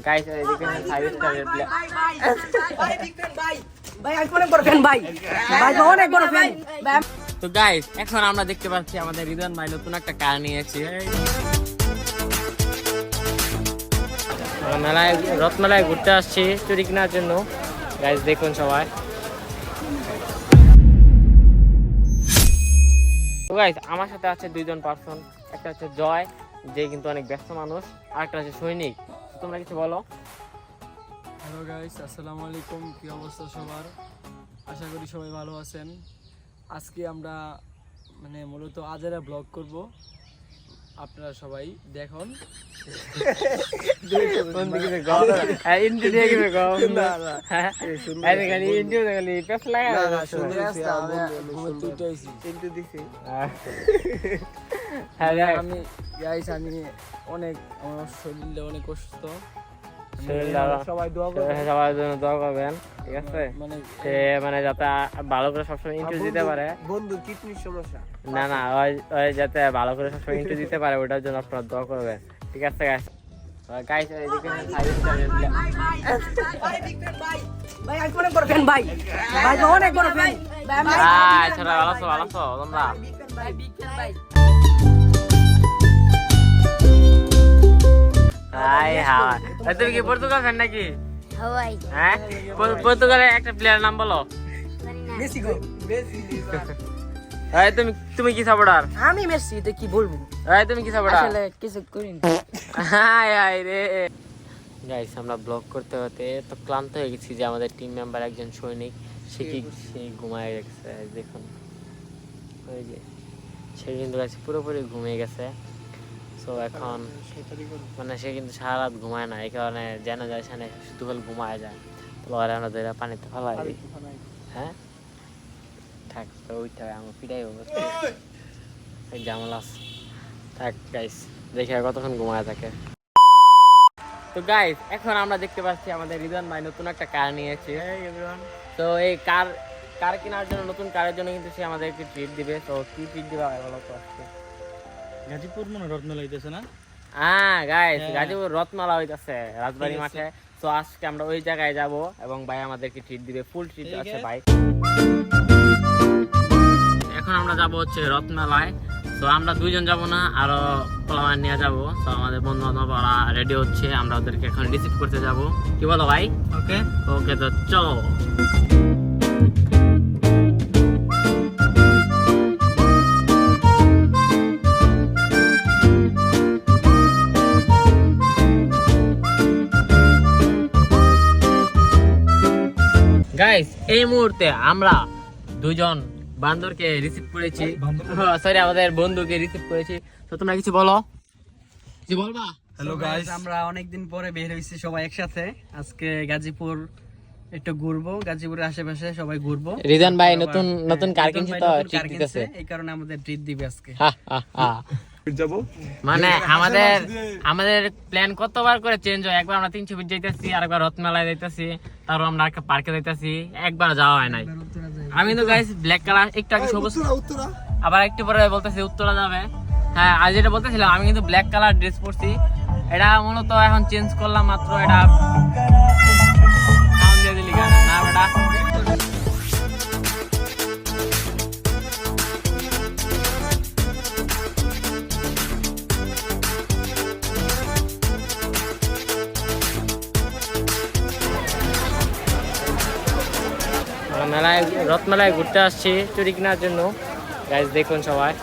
Guys এদিকে 5 স্টারের তো গাইস এখন আমরা দেখতে পাচ্ছি আমাদের রিদওয়ান ভাই নতুন একটা কার নিয়েছে। মেলায় রথমেলায় ঘুরতে আসছি চুরি কেনার জন্য। গাইস দেখুন সবাই। তো গাইস আমার সাথে আছে দুইজন পার্সন, একটা হচ্ছে জয় যে কিন্তু অনেক ব্যস্ত মানুষ, আর একটা হচ্ছে সৈনিক। তোমরা কিছু বলো। হ্যালো গাইস, আসসালামু আলাইকুম। কি অবস্থা সবার? আশা করি সবাই ভালো আছেন। আজকে আমরা মূলত আজারা ব্লগ করব, আপনারা সবাই দেখুন। আমি অনেক, আমার শরীরটা অনেক অসুস্থ, সবাই জন্য দোয়া করবেন, ঠিক আছে? মানে যাতে ভালো করে সবসময় ইন্টারভিউ দিতে পারে। বন্ধু কিডনির সমস্যা না না, ওই যাতে ভালো করে সবসময় ইন্টারভিউ দিতে পারে, ওটার জন্য আপনারা দোয়া করবেন, ঠিক আছে গাইস? গাইস এদিকে 5 স্টারের ছোট ভালো আছো তোমরা? তুমি কি পর্তুগাল ফ্যান নাকি? হ্যাঁ, পর্তুগালের একটা প্লেয়ারের নাম বলো। তুমি কি সাপোর্টার? আমি মেসি, তো কি বলবো? তুমি কি সাপোর্টার? আসলে কিছু করিনি। গাইস আমরা ব্লগ করতে হতে তো ক্লান্ত হয়ে গেছি যে আমাদের টিম মেম্বার একজন সৈনিক সে ঘুমায় গেছে। দেখুন ওই যে সে কিন্তু পুরোপুরি ঘুমিয়ে গেছে। তো এখন সে কিন্তু সারা রাত ঘুমায় না, এই কারণে জানা যায় সে শুধু ঘুমায় যায়। তো আমরা ধরে পানিতে ফেলাই দিই। হ্যাঁ থাক, তো ওইটা আমার পিটাই জামাল আছে। থাক গাইস, দেখে কতক্ষণ ঘুমায় থাকে। তো গাইস এখন আমরা দেখতে পাচ্ছি আমাদের রিদওয়ান ভাই নতুন একটা কার নিয়েছে। তো এই কার কেনার জন্য, নতুন কারের জন্য কিন্তু সে আমাদেরকে ট্রিট দিবে। তো কি ট্রিট দিবে বলো তো? আজকে গাজীপুর রথমেলা হইতেছে না? হ্যাঁ গাইস, গাজীপুর রথমেলা হইতেছে রাজবাড়ি মাঠে। তো আজকে আমরা ওই জায়গায় যাব এবং ভাই আমাদেরকে ট্রিট দিবে, ফুল ট্রিট আছে ভাই। এখন আমরা যাব হচ্ছে রথমেলায়। তো আমরা দুইজন যাব না, আরো পোলামান নিয়ে যাব। তো আমাদের বন্ধু বান্ধবরা রেডি হচ্ছে, আমরা ওদেরকে এখন রিসিভ করতে যাব। কি বলো ভাই? ওকে ওকে, তো চলো। গাইস এই মুহূর্তে আমরা দুইজন বান্দরকে রিসিভ করেছি, সরি আমাদের বন্ধুকে রিসিভ করেছি। তো তোমরা কিছু বলো, কি বলবা? হ্যালো গাইস, আমরা অনেকদিন পরে বের হইছি সবাই একসাথে। আজকে গাজীপুর একটু ঘুরবো, গাজীপুরের আশেপাশে সবাই ঘুরবো। রিদওয়ান ভাই নতুন কার কিনছে, তো ট্রিট দিতেছে, এই কারণে আমাদের ট্রিট দিবে আজকে। যাব মানে আমাদের প্ল্যান কতবার করে চেঞ্জ হয়। একবার আমরা 300 ফিট যাইতেছি, আরেকবার রথমেলায় যাইতেছি, তারপর আমরা একটা পার্কে যাইতেছি, একবার যাওয়া হয় নাই। আমি তো গাইস ব্ল্যাক কালার, একটু আগে সবুজ, আবার একটু পরে বলতেছি উত্তরা যাবে। হ্যাঁ আজ যেটা বলতেছিলাম, আমি কিন্তু ব্ল্যাক কালার ড্রেস পরছি। এটা মূলত এখন চেঞ্জ করলাম মাত্র। এটা সাউন্ড দিয়ে দিলি গান না বেটা। রথমেলায় ঘুরতে আসছি চুরি কেনার জন্য। গাইস দেখুন সবাই।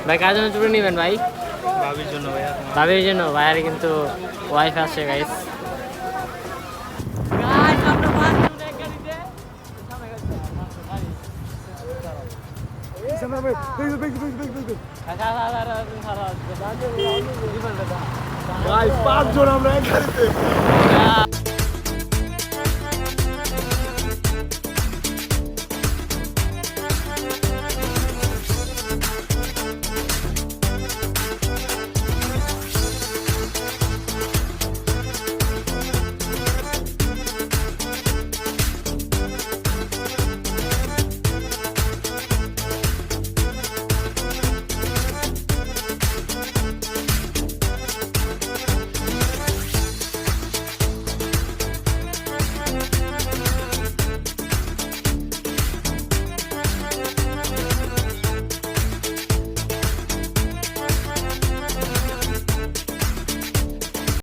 ভাই কার জন্য চুরি নিবেন ভাই? ভাবির জন্য ভাইয়া। ভাবির জন্য। ভাইয়ার কিন্তু ওয়াইফ আছে গাইস। ভাই 5 জন আমরা এক গাড়িতে।